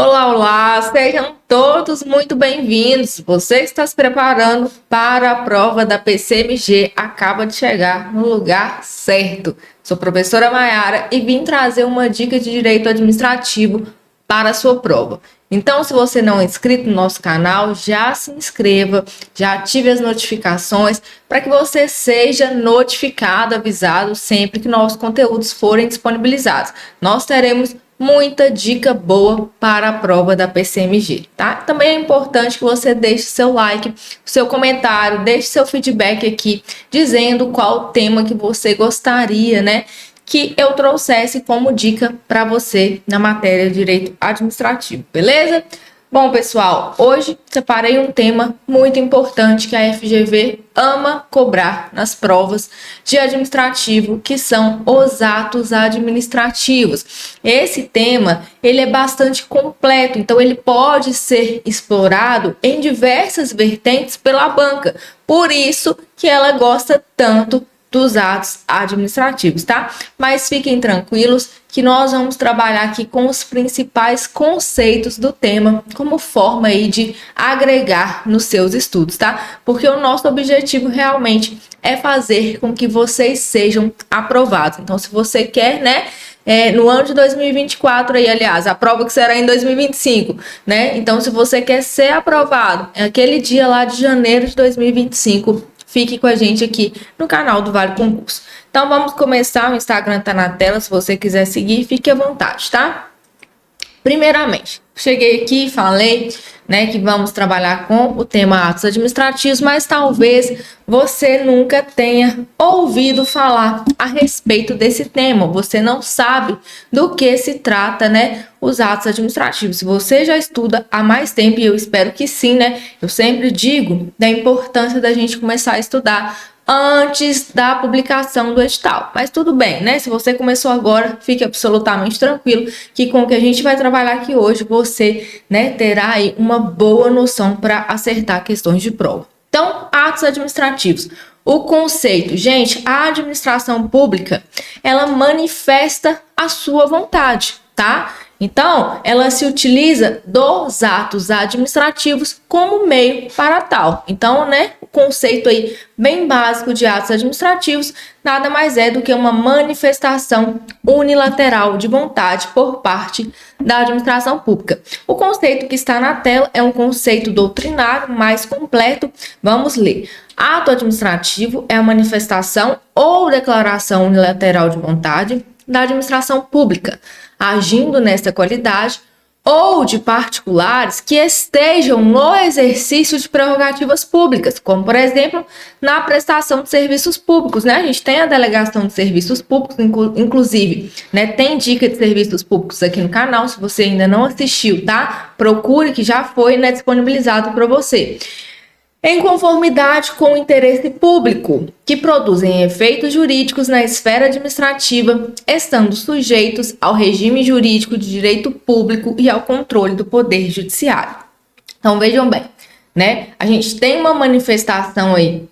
Olá, olá, sejam todos muito bem-vindos. Você que está se preparando para a prova da PCMG acaba de chegar no lugar certo. Sou professora Maiara e vim trazer uma dica de direito administrativo para a sua prova. Então, se você não é inscrito no nosso canal, já se inscreva, já ative as notificações para que você seja notificado, avisado sempre que novos conteúdos forem disponibilizados. Nós teremos muita dica boa para a prova da PCMG, tá? Também é importante que você deixe seu like, seu comentário, deixe seu feedback aqui, dizendo qual tema que você gostaria, né, que eu trouxesse como dica para você na matéria de Direito Administrativo, beleza? Bom, pessoal, hoje separei um tema muito importante que a FGV ama cobrar nas provas de administrativo, que são os atos administrativos. Esse tema, ele é bastante completo, então ele pode ser explorado em diversas vertentes pela banca. Por isso que ela gosta tanto dos atos administrativos, tá? Mas fiquem tranquilos que nós vamos trabalhar aqui com os principais conceitos do tema como forma aí de agregar nos seus estudos, tá? Porque o nosso objetivo realmente é fazer com que vocês sejam aprovados. Então, se você quer, né, no ano de 2024 aí, aliás, a prova que será em 2025, né? Então, se você quer ser aprovado, é aquele dia lá de janeiro de 2025, fique com a gente aqui no canal do Vale Concurso. Então, vamos começar. O Instagram tá na tela. Se você quiser seguir, fique à vontade, tá? Primeiramente, cheguei aqui e falei, né, que vamos trabalhar com o tema atos administrativos, mas talvez você nunca tenha ouvido falar a respeito desse tema. Você não sabe do que se trata, né, os atos administrativos. Se você já estuda há mais tempo, e eu espero que sim, né, eu sempre digo da importância da gente começar a estudar antes da publicação do edital. Mas tudo bem, né? Se você começou agora, fique absolutamente tranquilo que com o que a gente vai trabalhar aqui hoje, você, né, terá aí uma boa noção para acertar questões de prova. Então, atos administrativos. O conceito, gente, a administração pública, ela manifesta a sua vontade, tá? Então, ela se utiliza dos atos administrativos como meio para tal. Então, né, o conceito aí bem básico de atos administrativos nada mais é do que uma manifestação unilateral de vontade por parte da administração pública. O conceito que está na tela é um conceito doutrinário mais completo. Vamos ler. Ato administrativo é a manifestação ou declaração unilateral de vontade da administração pública, agindo nesta qualidade, ou de particulares que estejam no exercício de prerrogativas públicas, como, por exemplo, na prestação de serviços públicos, né? A gente tem a delegação de serviços públicos, inclusive, né? Tem dica de serviços públicos aqui no canal, se você ainda não assistiu, tá? Procure que já foi, né, disponibilizado para você. Em conformidade com o interesse público, que produzem efeitos jurídicos na esfera administrativa, estando sujeitos ao regime jurídico de direito público e ao controle do Poder Judiciário. Então, vejam bem, né? A gente tem uma manifestação aí,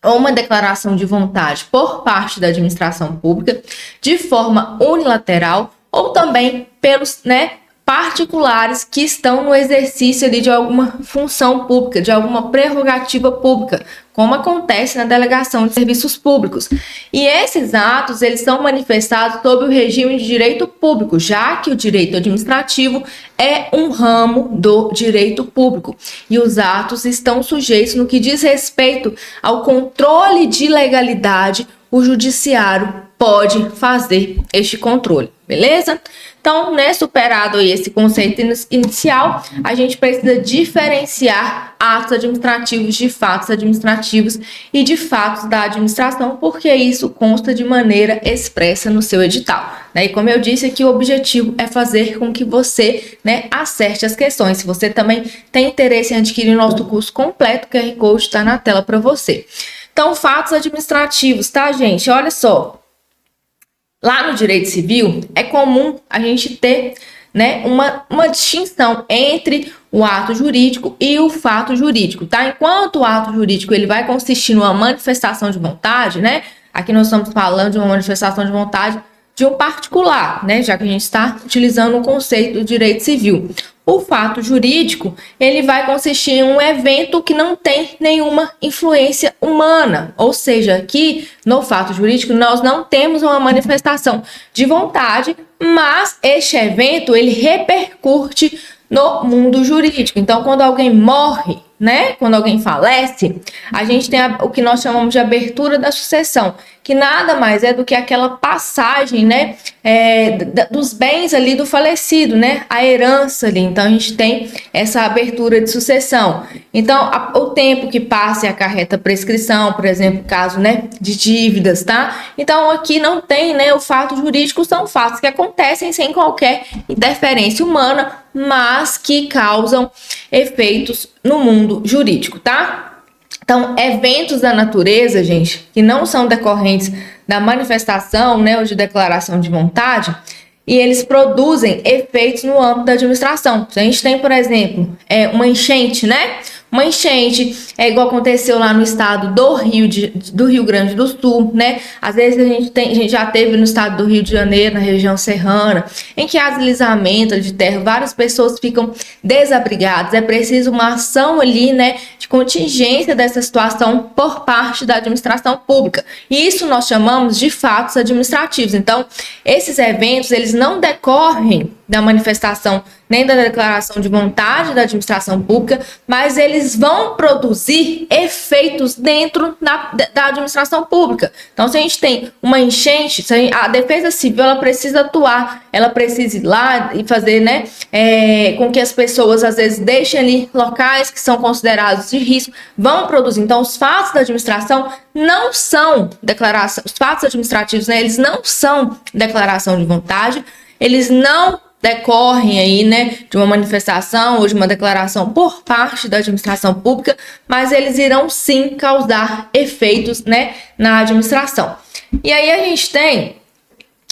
ou uma declaração de vontade por parte da administração pública, de forma unilateral, ou também pelos, né, particulares que estão no exercício ali de alguma função pública, de alguma prerrogativa pública, como acontece na delegação de serviços públicos. E esses atos, eles são manifestados sob o regime de direito público, já que o direito administrativo é um ramo do direito público. E os atos estão sujeitos no que diz respeito ao controle de legalidade. O judiciário pode fazer este controle, beleza? Então, né, superado aí esse conceito inicial, a gente precisa diferenciar atos administrativos de fatos administrativos e de fatos da administração, porque isso consta de maneira expressa no seu edital, né? E como eu disse aqui, o objetivo é fazer com que você, né, acerte as questões. Se você também tem interesse em adquirir nosso curso completo, o QR Code está na tela para você. Então, fatos administrativos, tá, gente? Olha só. Lá no direito civil, é comum a gente ter, né, uma distinção entre o ato jurídico e o fato jurídico, tá? Enquanto o ato jurídico ele vai consistir numa manifestação de vontade, né? Aqui nós estamos falando de uma manifestação de vontade de um particular, né? Já que a gente está utilizando o conceito do direito civil. O fato jurídico, ele vai consistir em um evento que não tem nenhuma influência humana, ou seja, aqui no fato jurídico nós não temos uma manifestação de vontade, mas este evento ele repercute no mundo jurídico. Então, quando alguém morre, né? Quando alguém falece, a gente tem o que nós chamamos de abertura da sucessão, que nada mais é do que aquela passagem, né? Dos bens ali do falecido, né? A herança ali. Então, a gente tem essa abertura de sucessão. Então, o tempo que passa acarreta prescrição, por exemplo, caso, né, de dívidas, tá? Então, aqui não tem, né? O fato jurídico são fatos que acontecem sem qualquer interferência humana, mas que causam efeitos no mundo jurídico, tá? Então, eventos da natureza, gente, que não são decorrentes da manifestação, né, ou de declaração de vontade, e eles produzem efeitos no âmbito da administração. A gente tem, por exemplo, uma enchente, né? Uma enchente, igual aconteceu lá no estado do Rio Grande do Sul, né? Às vezes a gente já teve no estado do Rio de Janeiro, na região serrana, em que há deslizamento de terra, várias pessoas ficam desabrigadas. É preciso uma ação ali, né, de contingência dessa situação por parte da administração pública. E isso nós chamamos de fatos administrativos. Então, esses eventos, eles não decorrem da manifestação nem da declaração de vontade da administração pública, mas eles vão produzir efeitos dentro da administração pública. Então, se a gente tem uma enchente, a Defesa Civil ela precisa atuar, ela precisa ir lá e fazer, né, com que as pessoas, às vezes, deixem ali locais que são considerados de risco, vão produzir. Então, os fatos da administração não são declaração, os fatos administrativos, né, eles não são declaração de vontade, eles não decorrem aí, né, de uma manifestação ou de uma declaração por parte da administração pública, mas eles irão sim causar efeitos, né, na administração. E aí a gente tem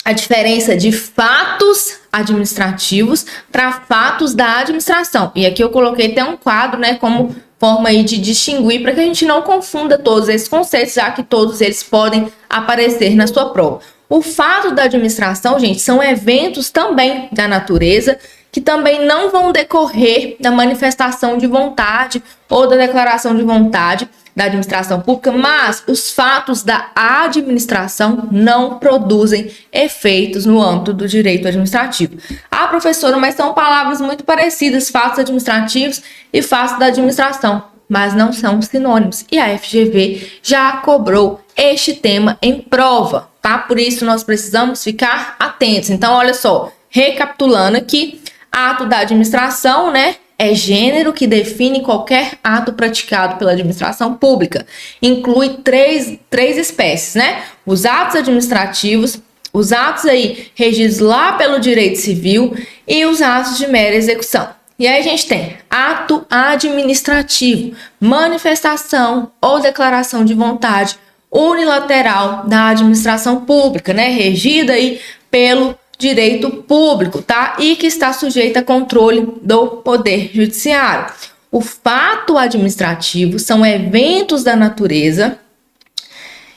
a diferença de fatos administrativos para fatos da administração. E aqui eu coloquei até um quadro, né, como forma aí de distinguir para que a gente não confunda todos esses conceitos, já que todos eles podem aparecer na sua prova. O fato da administração, gente, são eventos também da natureza que também não vão decorrer da manifestação de vontade ou da declaração de vontade da administração pública, mas os fatos da administração não produzem efeitos no âmbito do direito administrativo. Ah, professora, mas são palavras muito parecidas, fatos administrativos e fatos da administração, mas não são sinônimos. E a FGV já cobrou este tema em prova, tá? Por isso nós precisamos ficar atentos. Então, olha só, recapitulando aqui, ato da administração, né? É gênero que define qualquer ato praticado pela administração pública. Inclui três espécies, né? Os atos administrativos, os atos aí regidos lá pelo direito civil e os atos de mera execução. E aí a gente tem ato administrativo, manifestação ou declaração de vontade unilateral da administração pública, né? Regida aí pelo direito público, tá? E que está sujeita a controle do Poder Judiciário. O fato administrativo são eventos da natureza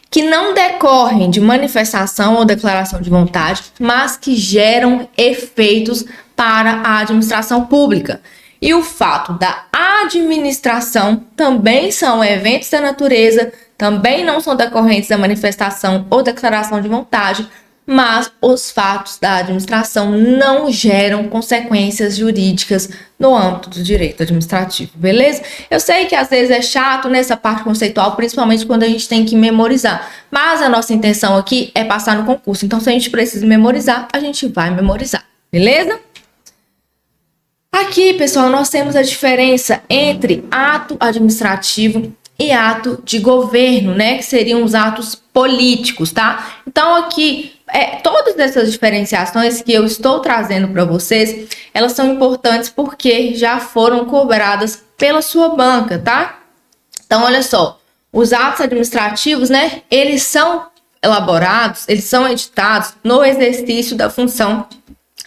que não decorrem de manifestação ou declaração de vontade, mas que geram efeitos para a administração pública. E o fato da administração também são eventos da natureza, também não são decorrentes da manifestação ou declaração de vontade, mas os fatos da administração não geram consequências jurídicas no âmbito do direito administrativo, beleza? Eu sei que às vezes é chato nessa parte conceitual, principalmente quando a gente tem que memorizar, mas a nossa intenção aqui é passar no concurso, então se a gente precisa memorizar, a gente vai memorizar, beleza? Aqui, pessoal, nós temos a diferença entre ato administrativo e ato de governo, né? Que seriam os atos políticos, tá? Então, aqui, todas essas diferenciações que eu estou trazendo para vocês, elas são importantes porque já foram cobradas pela sua banca, tá? Então, olha só, os atos administrativos, né? Eles são elaborados, eles são editados no exercício da função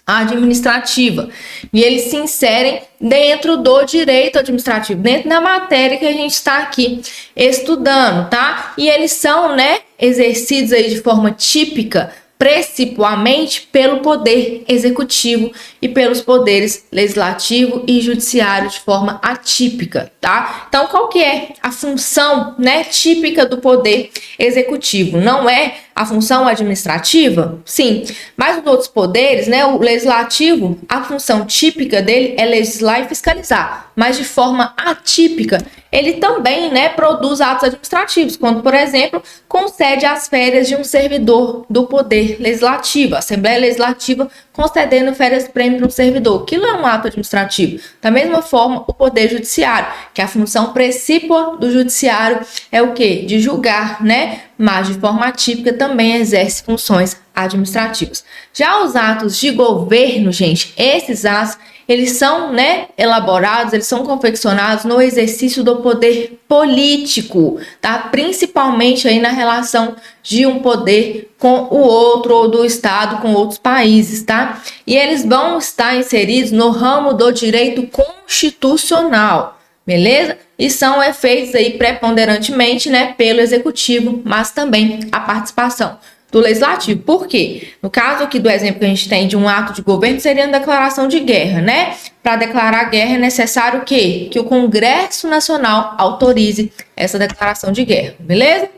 administrativa e eles se inserem dentro do direito administrativo, dentro da matéria que a gente está aqui estudando, tá? E eles são, né, exercidos aí de forma típica principalmente pelo poder executivo e pelos poderes legislativo e judiciário de forma atípica, tá? Então, qual que é a função, né, típica do poder executivo? Não é a função administrativa? Sim, mas os outros poderes, né, o legislativo, a função típica dele é legislar e fiscalizar, mas de forma atípica, ele também, né, produz atos administrativos, quando, por exemplo, concede as férias de um servidor do poder legislativo, a Assembleia Legislativa concedendo férias-prêmio para um servidor. Aquilo é um ato administrativo. Da mesma forma, o Poder Judiciário, que a função principal do Judiciário é o quê? De julgar, né? Mas de forma atípica também exerce funções administrativas. Já os atos de governo, gente, esses atos, eles são, né, elaborados, eles são confeccionados no exercício do poder político, tá? Principalmente aí na relação de um poder com o outro ou do Estado com outros países, tá? E eles vão estar inseridos no ramo do direito constitucional, beleza? E são feitos aí preponderantemente, né, pelo executivo, mas também a participação do legislativo. Por quê? No caso aqui do exemplo que a gente tem de um ato de governo, seria uma declaração de guerra, né? Para declarar guerra é necessário o quê? Que o Congresso Nacional autorize essa declaração de guerra, beleza?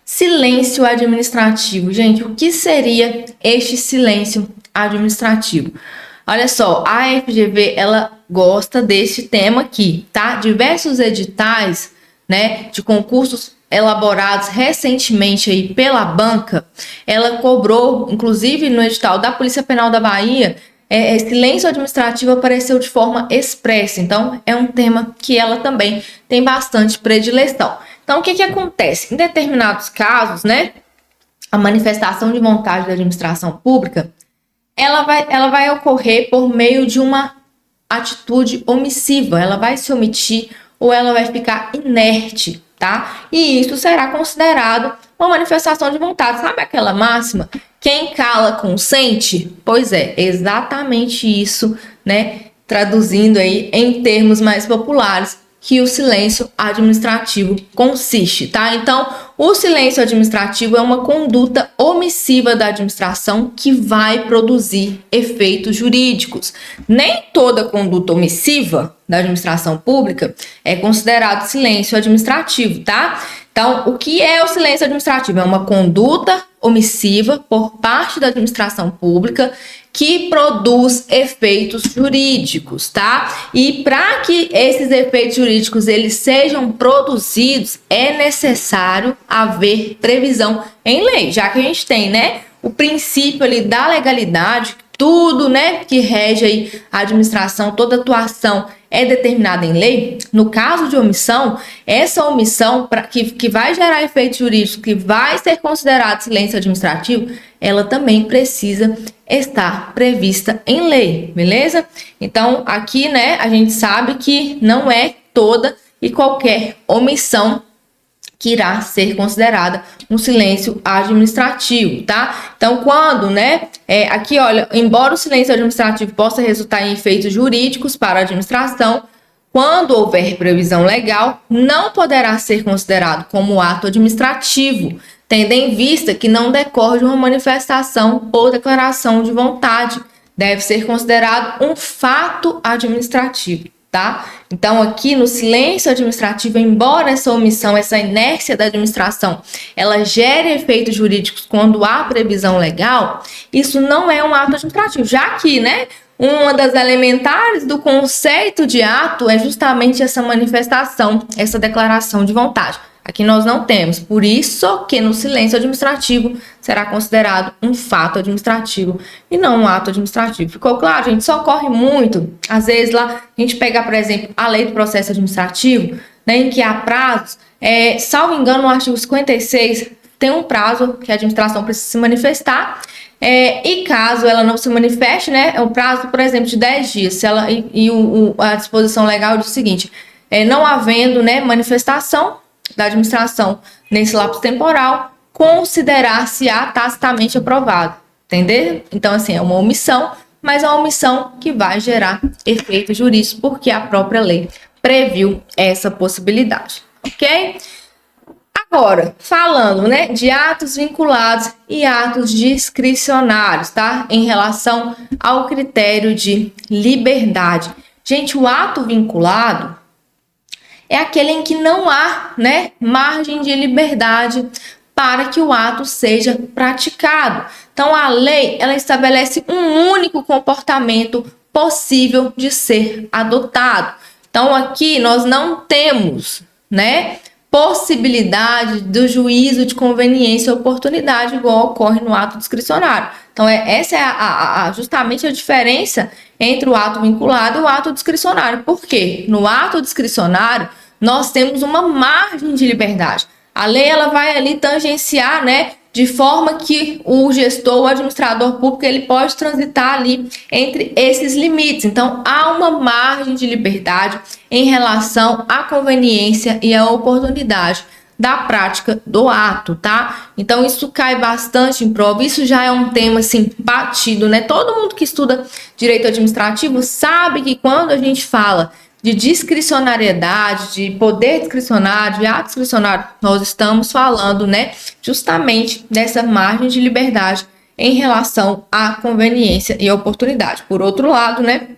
Silêncio administrativo. Gente, o que seria este silêncio administrativo? Olha só, a FGV, ela gosta desse tema aqui, tá? Diversos editais, né, de concursos elaborados recentemente aí pela banca, ela cobrou, inclusive no edital da Polícia Penal da Bahia, silêncio administrativo apareceu de forma expressa. Então, é um tema que ela também tem bastante predileção. Então, o que acontece? Em determinados casos, né, a manifestação de vontade da administração pública, ela vai ocorrer por meio de uma atitude omissiva. Ela vai se omitir ou ela vai ficar inerte, tá? E isso será considerado uma manifestação de vontade. Sabe aquela máxima? Quem cala consente? Pois é, exatamente isso, né? Traduzindo aí em termos mais populares, que o silêncio administrativo consiste, tá? Então, o silêncio administrativo é uma conduta omissiva da administração que vai produzir efeitos jurídicos. Nem toda conduta omissiva da administração pública é considerado silêncio administrativo, tá? Então, o que é o silêncio administrativo? É uma conduta omissiva por parte da administração pública que produz efeitos jurídicos, tá? E para que esses efeitos jurídicos eles sejam produzidos, é necessário haver previsão em lei, já que a gente tem, né, o princípio ali da legalidade, tudo, né, que rege aí a administração, toda atuação é determinada em lei. No caso de omissão, essa omissão que vai gerar efeitos jurídicos, que vai ser considerado silêncio administrativo, ela também precisa estar prevista em lei, beleza? Então, aqui, né, a gente sabe que não é toda e qualquer omissão que irá ser considerada um silêncio administrativo, tá? Então, quando, né, aqui, olha, embora o silêncio administrativo possa resultar em efeitos jurídicos para a administração, quando houver previsão legal, não poderá ser considerado como ato administrativo, tendo em vista que não decorre de uma manifestação ou declaração de vontade. Deve ser considerado um fato administrativo, tá? Então, aqui no silêncio administrativo, embora essa omissão, essa inércia da administração, ela gere efeitos jurídicos quando há previsão legal, isso não é um ato administrativo, já que, né, uma das elementares do conceito de ato é justamente essa manifestação, essa declaração de vontade. Aqui nós não temos, por isso que no silêncio administrativo será considerado um fato administrativo e não um ato administrativo. Ficou claro, gente? Isso ocorre muito. Às vezes lá a gente pega, por exemplo, a lei do processo administrativo, né, em que há prazos, salvo engano, no artigo 56 tem um prazo que a administração precisa se manifestar, e caso ela não se manifeste, né, é um prazo, por exemplo, de 10 dias. Se ela, a disposição legal diz o seguinte, não havendo, né, manifestação da administração nesse lapso temporal, considerar-se-á tacitamente aprovado, entendeu? Então, assim, é uma omissão, mas é uma omissão que vai gerar efeitos jurídicos, porque a própria lei previu essa possibilidade, ok? Agora, falando, né, de atos vinculados e atos discricionários, tá? Em relação ao critério de liberdade. Gente, o ato vinculado é aquele em que não há, né, margem de liberdade para que o ato seja praticado. Então, a lei, ela estabelece um único comportamento possível de ser adotado. Então, aqui nós não temos, né, possibilidade do juízo de conveniência e oportunidade, igual ocorre no ato discricionário. Então, essa é justamente a diferença entre o ato vinculado e o ato discricionário. Por quê? No ato discricionário, nós temos uma margem de liberdade. A lei, ela vai ali tangenciar, né, de forma que o gestor, o administrador público, ele pode transitar ali entre esses limites. Então, há uma margem de liberdade em relação à conveniência e à oportunidade da prática do ato, tá? Então, isso cai bastante em prova. Isso já é um tema, assim, batido, né? Todo mundo que estuda direito administrativo sabe que quando a gente fala de discricionariedade, de poder discricionário, de ato discricionário, nós estamos falando, né, justamente dessa margem de liberdade em relação à conveniência e oportunidade. Por outro lado, né,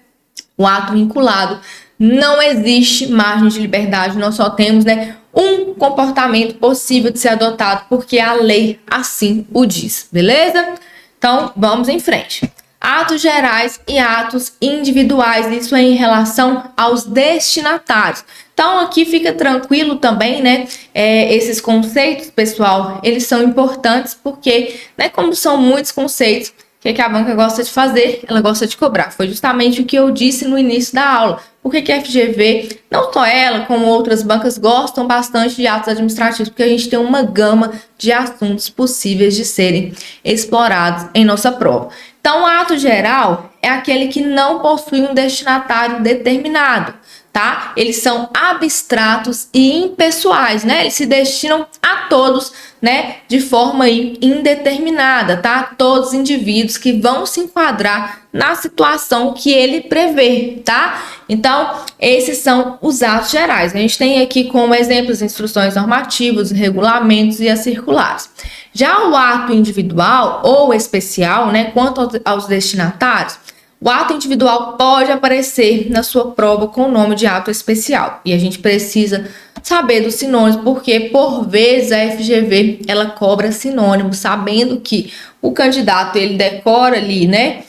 o ato vinculado, não existe margem de liberdade, nós só temos, né, um comportamento possível de ser adotado, porque a lei assim o diz, beleza? Então, vamos em frente. Atos gerais e atos individuais, isso é em relação aos destinatários. Então, aqui fica tranquilo também, né? Esses conceitos, pessoal, eles são importantes porque, né, como são muitos conceitos, o que a banca gosta de fazer? Ela gosta de cobrar. Foi justamente o que eu disse no início da aula. Por que a FGV, não só ela, como outras bancas, gostam bastante de atos administrativos? Porque a gente tem uma gama de assuntos possíveis de serem explorados em nossa prova. Então, o ato geral é aquele que não possui um destinatário determinado, tá? Eles são abstratos e impessoais, né? Eles se destinam a todos, né, de forma indeterminada, tá? Todos os indivíduos que vão se enquadrar na situação que ele prevê, tá? Então, esses são os atos gerais. A gente tem aqui como exemplos instruções normativas, regulamentos e as circulares. Já o ato individual ou especial, né, quanto aos destinatários, o ato individual pode aparecer na sua prova com o nome de ato especial. E a gente precisa saber dos sinônimos, porque por vezes a FGV ela cobra sinônimos, sabendo que o candidato ele decora ali, né,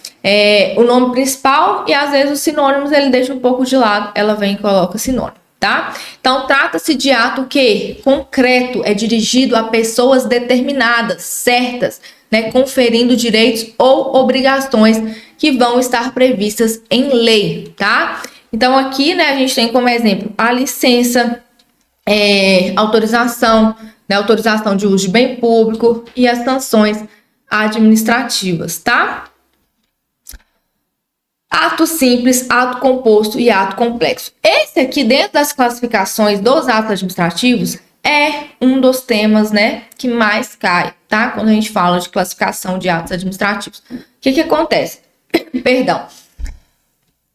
o nome principal e às vezes os sinônimos ele deixa um pouco de lado, ela vem e coloca sinônimo, tá? Então trata-se de ato que concreto, é dirigido a pessoas determinadas, certas, né, conferindo direitos ou obrigações que vão estar previstas em lei, tá? Então aqui, né, a gente tem como exemplo a licença, autorização, né, autorização de uso de bem público e as sanções administrativas, tá? Ato simples, ato composto e ato complexo. Esse aqui, dentro das classificações dos atos administrativos, é um dos temas, né, que mais cai, tá? Quando a gente fala de classificação de atos administrativos. O que acontece? Perdão.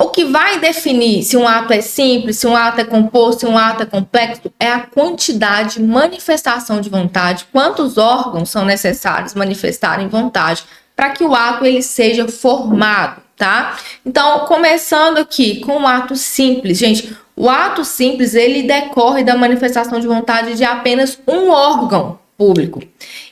O que vai definir se um ato é simples, se um ato é composto, se um ato é complexo, é a quantidade de manifestação de vontade, quantos órgãos são necessários manifestarem vontade para que o ato ele seja formado, tá? Então, começando aqui com o ato simples, gente, o ato simples ele decorre da manifestação de vontade de apenas um órgão público.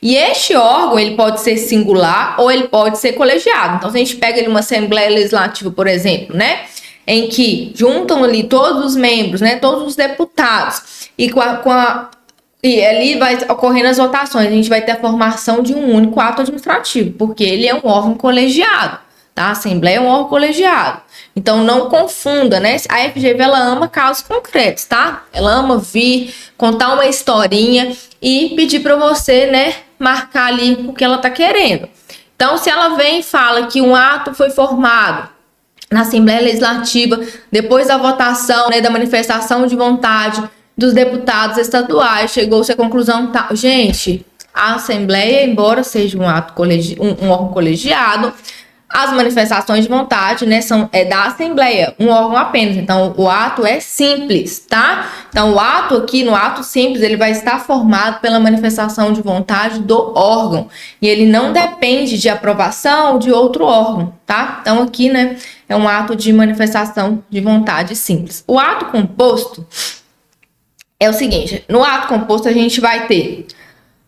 E este órgão, ele pode ser singular ou ele pode ser colegiado. Então, se a gente pega ali uma Assembleia Legislativa, por exemplo, né, em que juntam ali todos os membros, né, todos os deputados, e ali vai ocorrendo as votações, a gente vai ter a formação de um único ato administrativo, porque ele é um órgão colegiado, tá? A Assembleia é um órgão colegiado. Então, não confunda, né? A FGV, ela ama casos concretos, tá? Ela ama vir, contar uma historinha e pedir para você, né, marcar ali o que ela tá querendo. Então, se ela vem e fala que um ato foi formado na Assembleia Legislativa, depois da votação, né, da manifestação de vontade dos deputados estaduais, chegou-se à conclusão, tá, gente, a Assembleia, embora seja um ato um órgão colegiado, As manifestações de vontade, né, é da Assembleia, um órgão apenas. Então, o ato é simples, tá? Então, o ato aqui, no ato simples, ele vai estar formado pela manifestação de vontade do órgão. E ele não depende de aprovação de outro órgão, tá? Então, aqui, né, é um ato de manifestação de vontade simples. O ato composto é o seguinte: no ato composto, a gente vai ter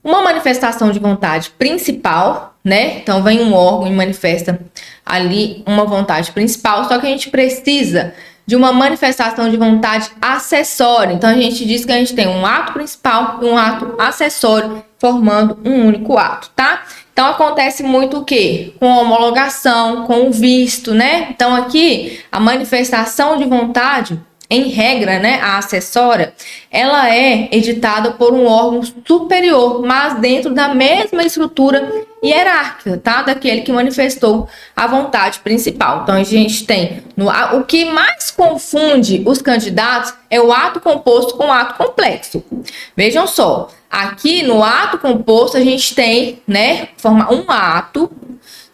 uma manifestação de vontade principal, né? Então, vem um órgão e manifesta ali uma vontade principal, só que a gente precisa de uma manifestação de vontade acessória. Então, a gente diz que a gente tem um ato principal e um ato acessório, formando um único ato, tá? Então, acontece muito o quê? Com a homologação, com o visto, né? Então, aqui, a manifestação de vontade, em regra, né, a acessória, ela é editada por um órgão superior, mas dentro da mesma estrutura hierárquica, tá? Daquele que manifestou a vontade principal. Então, a gente tem o que mais confunde os candidatos é o ato composto com o ato complexo. Vejam só, aqui no ato composto a gente tem, né, formar um ato.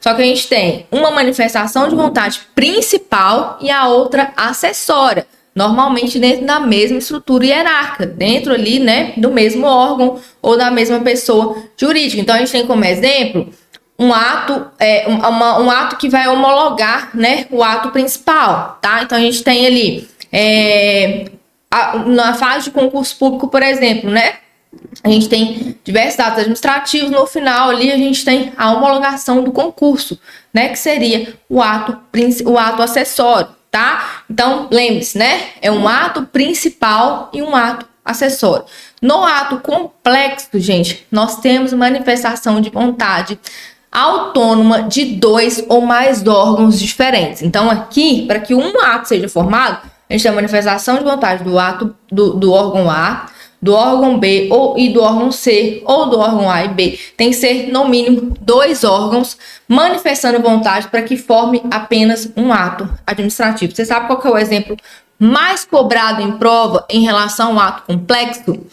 Só que a gente tem uma manifestação de vontade principal e a outra acessória. Normalmente dentro da mesma estrutura hierárquica, dentro ali, né, do mesmo órgão ou da mesma pessoa jurídica. Então, a gente tem como exemplo um ato, um ato que vai homologar, né, o ato principal, tá? Então, a gente tem ali, na fase de concurso público, por exemplo, né, a gente tem diversos atos administrativos, no final ali a gente tem a homologação do concurso, né, que seria o ato acessório. Tá? Então, lembre-se, né? É um ato principal e um ato acessório. No ato complexo, gente, nós temos manifestação de vontade autônoma de 2 ou mais órgãos diferentes. Então, aqui, para que um ato seja formado, a gente tem a manifestação de vontade do ato do órgão A, do órgão B e do órgão C, ou do órgão A e B. Tem que ser, no mínimo, 2 órgãos manifestando vontade para que forme apenas um ato administrativo. Você sabe qual que é o exemplo mais cobrado em prova em relação ao ato complexo?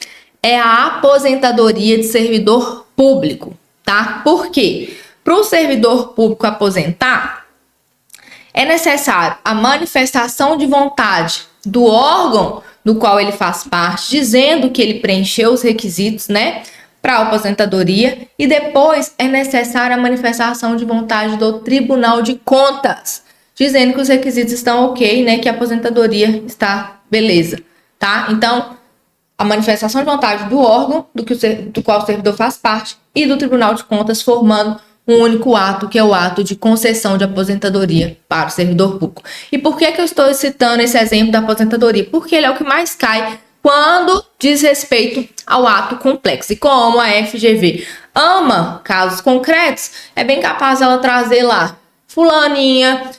É a aposentadoria de servidor público, tá? Por quê? Para o servidor público aposentar, é necessário a manifestação de vontade do órgão do qual ele faz parte, dizendo que ele preencheu os requisitos, né, para a aposentadoria, e depois é necessária a manifestação de vontade do Tribunal de Contas, dizendo que os requisitos estão ok, né, que a aposentadoria está beleza, tá? Então, a manifestação de vontade do órgão do qual o servidor faz parte e do Tribunal de Contas, formando um único ato, que é o ato de concessão de aposentadoria para o servidor público. E por que eu estou citando esse exemplo da aposentadoria? Porque ele é o que mais cai quando diz respeito ao ato complexo. E como a FGV ama casos concretos, é bem capaz ela trazer lá fulaninha,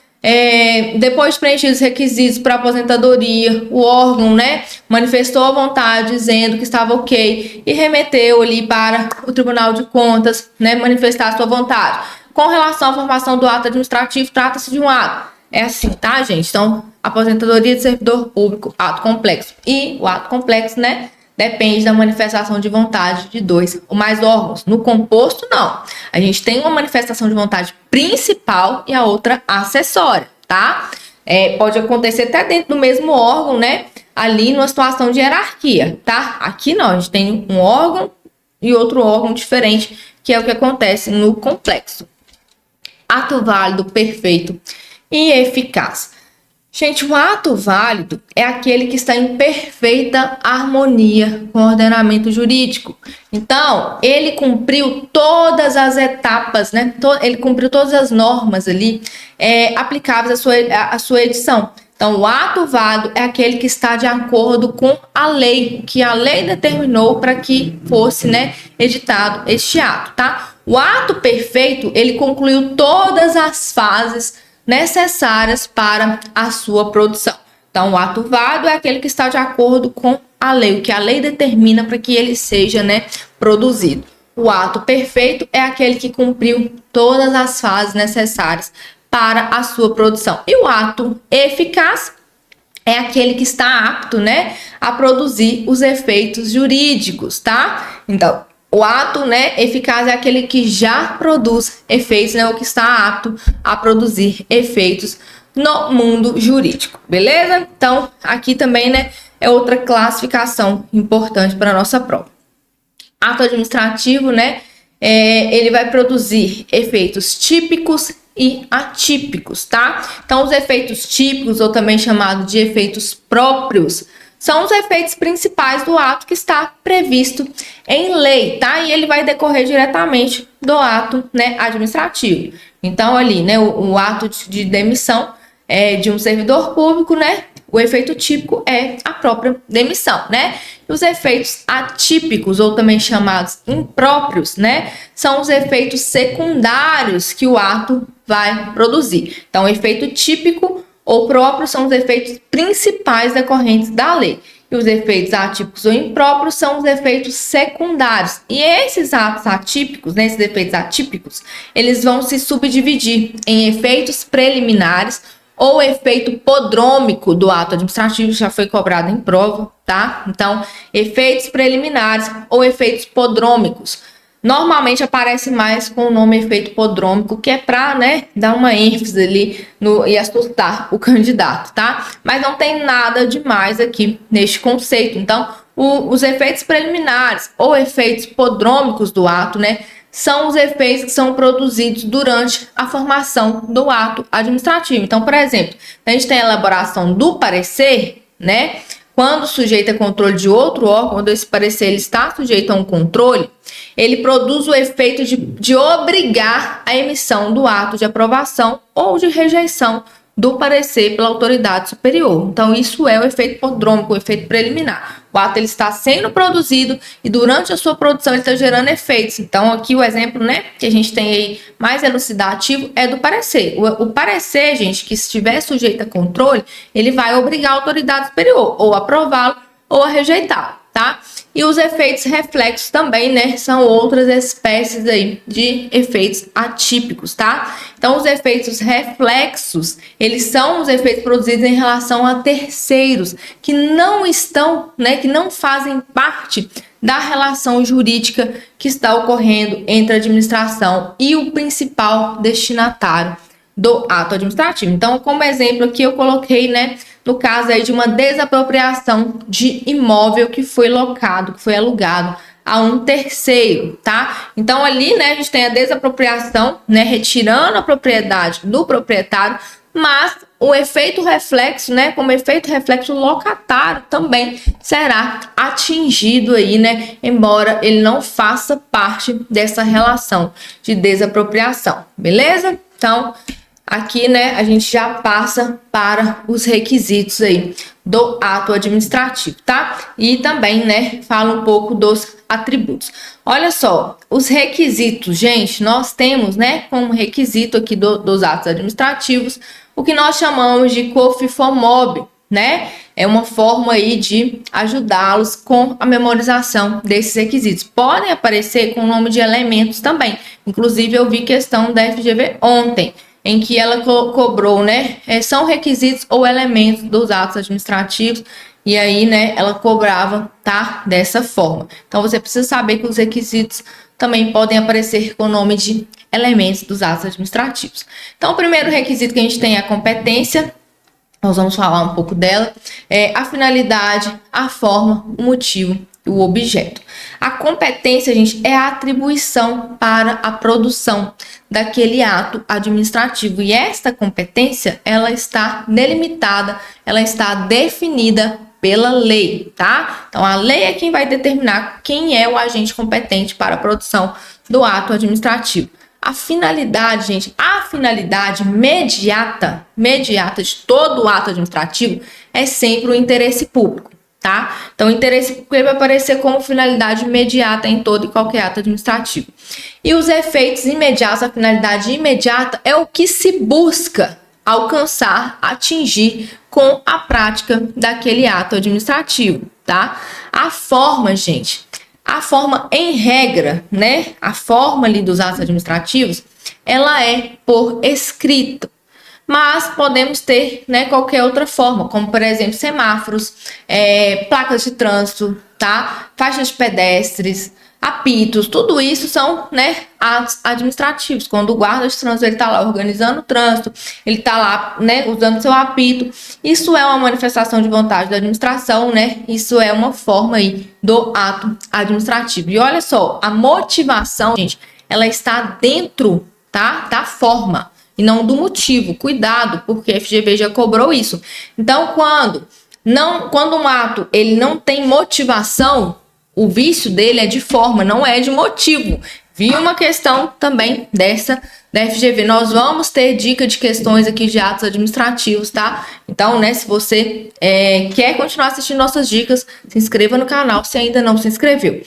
depois de preenchidos os requisitos para aposentadoria, o órgão, né, manifestou a vontade dizendo que estava ok e remeteu ali para o Tribunal de Contas, né, manifestar a sua vontade. Com relação à formação do ato administrativo, trata-se de um ato. É assim, tá, gente? Então, aposentadoria de servidor público, ato complexo. E o ato complexo, né, depende da manifestação de vontade de 2 ou mais órgãos. No composto, não. A gente tem uma manifestação de vontade principal e a outra acessória, tá? Pode acontecer até dentro do mesmo órgão, né? Ali numa situação de hierarquia, tá? Aqui não, a gente tem um órgão e outro órgão diferente, que é o que acontece no complexo. Ato válido, perfeito e eficaz. Gente, o ato válido é aquele que está em perfeita harmonia com o ordenamento jurídico. Então, ele cumpriu todas as etapas, né? Ele cumpriu todas as normas ali aplicáveis à sua edição. Então, o ato válido é aquele que está de acordo com a lei, que a lei determinou para que fosse, né, editado este ato, tá? O ato perfeito, ele concluiu todas as fases necessárias para a sua produção. Então, o ato válido é aquele que está de acordo com a lei, o que a lei determina para que ele seja, né, produzido. O ato perfeito é aquele que cumpriu todas as fases necessárias para a sua produção. E o ato eficaz é aquele que está apto, né, a produzir os efeitos jurídicos, tá? Então, O ato, né, eficaz é aquele que já produz efeitos, né, ou que está apto a produzir efeitos no mundo jurídico, beleza? Então, aqui também, né, é outra classificação importante para a nossa prova. Ato administrativo, né, ele vai produzir efeitos típicos e atípicos, tá? Então, os efeitos típicos, ou também chamado de efeitos próprios, são os efeitos principais do ato que está previsto em lei, tá? E ele vai decorrer diretamente do ato, né, administrativo. Então, ali, né, o ato de demissão de um servidor público, né? O efeito típico é a própria demissão, né? E os efeitos atípicos, ou também chamados impróprios, né? São os efeitos secundários que o ato vai produzir. Então, o efeito típico ou próprio são os efeitos principais decorrentes da lei. E os efeitos atípicos ou impróprios são os efeitos secundários. E esses atos atípicos, né, esses efeitos atípicos, eles vão se subdividir em efeitos preliminares ou efeito podrômico do ato administrativo, já foi cobrado em prova, tá? Então, efeitos preliminares ou efeitos podrômicos. Normalmente aparece mais com o nome efeito podrômico, que é para, né, dar uma ênfase ali e assustar o candidato, tá? Mas não tem nada demais aqui neste conceito. Então, os efeitos preliminares ou efeitos podrômicos do ato, né, são os efeitos que são produzidos durante a formação do ato administrativo. Então, por exemplo, a gente tem a elaboração do parecer, né? Quando sujeito a controle de outro órgão, quando esse parecer ele está sujeito a um controle, ele produz o efeito de obrigar a emissão do ato de aprovação ou de rejeição do parecer pela autoridade superior. Então, isso é o efeito podrômico, o efeito preliminar. O ato ele está sendo produzido e durante a sua produção ele está gerando efeitos. Então, aqui o exemplo, né, que a gente tem aí mais elucidativo é do parecer. O parecer, gente, que estiver sujeito a controle, ele vai obrigar a autoridade superior ou a aprová-lo ou a rejeitá-lo, tá? E os efeitos reflexos também, né, são outras espécies aí de efeitos atípicos, tá? Então, os efeitos reflexos, eles são os efeitos produzidos em relação a terceiros que não estão, né, que não fazem parte da relação jurídica que está ocorrendo entre a administração e o principal destinatário do ato administrativo. Então, como exemplo aqui eu coloquei, né, no caso aí de uma desapropriação de imóvel que foi locado, que foi alugado a um terceiro, tá? Então ali, né, a gente tem a desapropriação, né, retirando a propriedade do proprietário, mas o efeito reflexo, né, como efeito reflexo, o locatário também será atingido aí, né, embora ele não faça parte dessa relação de desapropriação, beleza? Então, aqui, né, a gente já passa para os requisitos aí do ato administrativo, tá? E também, né, fala um pouco dos atributos. Olha só, os requisitos, gente, nós temos, né, como requisito aqui dos atos administrativos, o que nós chamamos de COFIFOMOB, né? É uma forma aí de ajudá-los com a memorização desses requisitos. Podem aparecer com o nome de elementos também. Inclusive, eu vi questão da FGV ontem, em que ela cobrou, né? São requisitos ou elementos dos atos administrativos, e aí, né, ela cobrava, tá? Dessa forma. Então, você precisa saber que os requisitos também podem aparecer com o nome de elementos dos atos administrativos. Então, o primeiro requisito que a gente tem é a competência. Nós vamos falar um pouco dela. A finalidade, a forma, o motivo e o objeto. A competência, gente, é a atribuição para a produção daquele ato administrativo. E esta competência, ela está delimitada, ela está definida pela lei, tá? Então, a lei é quem vai determinar quem é o agente competente para a produção do ato administrativo. A finalidade, gente, a finalidade imediata de todo o ato administrativo é sempre o interesse público, tá? Então, o interesse público vai aparecer como finalidade imediata em todo e qualquer ato administrativo. E os efeitos imediatos, a finalidade imediata é o que se busca alcançar, atingir com a prática daquele ato administrativo, tá? A forma, gente, a forma em regra, né? A forma ali dos atos administrativos, ela é por escrito. Mas podemos ter, né, qualquer outra forma, como por exemplo semáforos, placas de trânsito, tá? Faixas de pedestres, apitos, tudo isso são, né, atos administrativos. Quando o guarda de trânsito ele está lá organizando o trânsito, ele está lá, né, usando seu apito, isso é uma manifestação de vontade da administração, né? Isso é uma forma aí do ato administrativo. E olha só, a motivação, gente, ela está dentro, tá, da forma e não do motivo. Cuidado, porque a FGV já cobrou isso. Então, quando um ato ele não tem motivação, o vício dele é de forma, não é de motivo. Vi uma questão também dessa da FGV. Nós vamos ter dica de questões aqui de atos administrativos, tá? Então, né, se você quer continuar assistindo nossas dicas, se inscreva no canal se ainda não se inscreveu.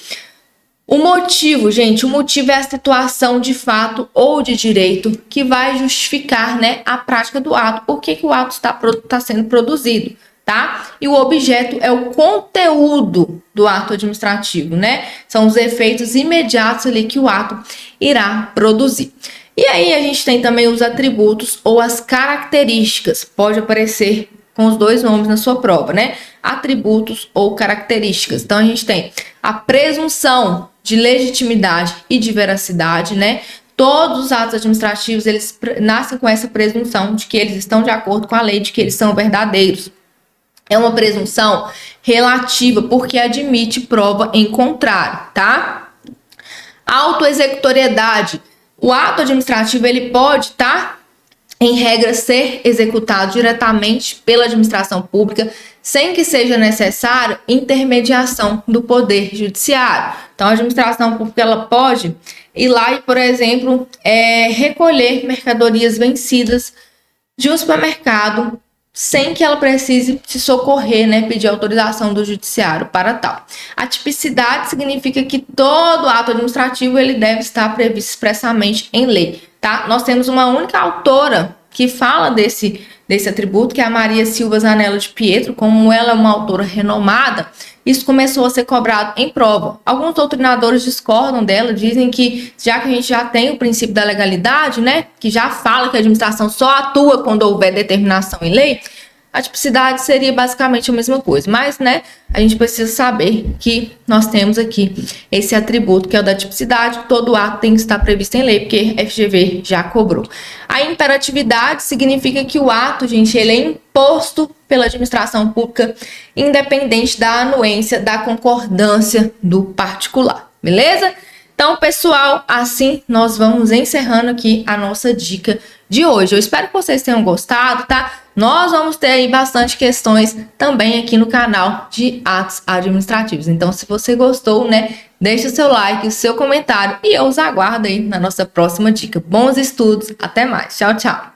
O motivo, gente, o motivo é a situação de fato ou de direito que vai justificar, né, a prática do ato. Por que o ato está sendo produzido, tá? E o objeto é o conteúdo do ato administrativo, né? São os efeitos imediatos ali que o ato irá produzir. E aí a gente tem também os atributos ou as características. Pode aparecer com os dois nomes na sua prova, né? Atributos ou características. Então a gente tem a presunção de legitimidade e de veracidade, né? Todos os atos administrativos, eles nascem com essa presunção de que eles estão de acordo com a lei, de que eles são verdadeiros. É uma presunção relativa, porque admite prova em contrário, tá? Autoexecutoriedade. O ato administrativo, ele pode, tá, em regra, ser executado diretamente pela administração pública, sem que seja necessário intermediação do Poder Judiciário. Então, a administração pública ela pode ir lá e, por exemplo, recolher mercadorias vencidas de um supermercado sem que ela precise se socorrer, né, pedir autorização do judiciário para tal. A tipicidade significa que todo ato administrativo ele deve estar previsto expressamente em lei, tá? Nós temos uma única autora que fala desse atributo, que é a Maria Silva Zanella de Pietro. Como ela é uma autora renomada, isso começou a ser cobrado em prova. Alguns doutrinadores discordam dela, dizem que já que a gente já tem o princípio da legalidade, né, que já fala que a administração só atua quando houver determinação em lei, a tipicidade seria basicamente a mesma coisa. Mas, né, a gente precisa saber que nós temos aqui esse atributo, que é o da tipicidade. Todo ato tem que estar previsto em lei, porque a FGV já cobrou. A imperatividade significa que o ato, gente, ele é imposto pela administração pública, independente da anuência, da concordância do particular. Beleza? Então, pessoal, assim nós vamos encerrando aqui a nossa dica de hoje. Eu espero que vocês tenham gostado, tá? Nós vamos ter aí bastante questões também aqui no canal de atos administrativos. Então, se você gostou, né, deixa o seu like, o seu comentário e eu os aguardo aí na nossa próxima dica. Bons estudos, até mais. Tchau, tchau.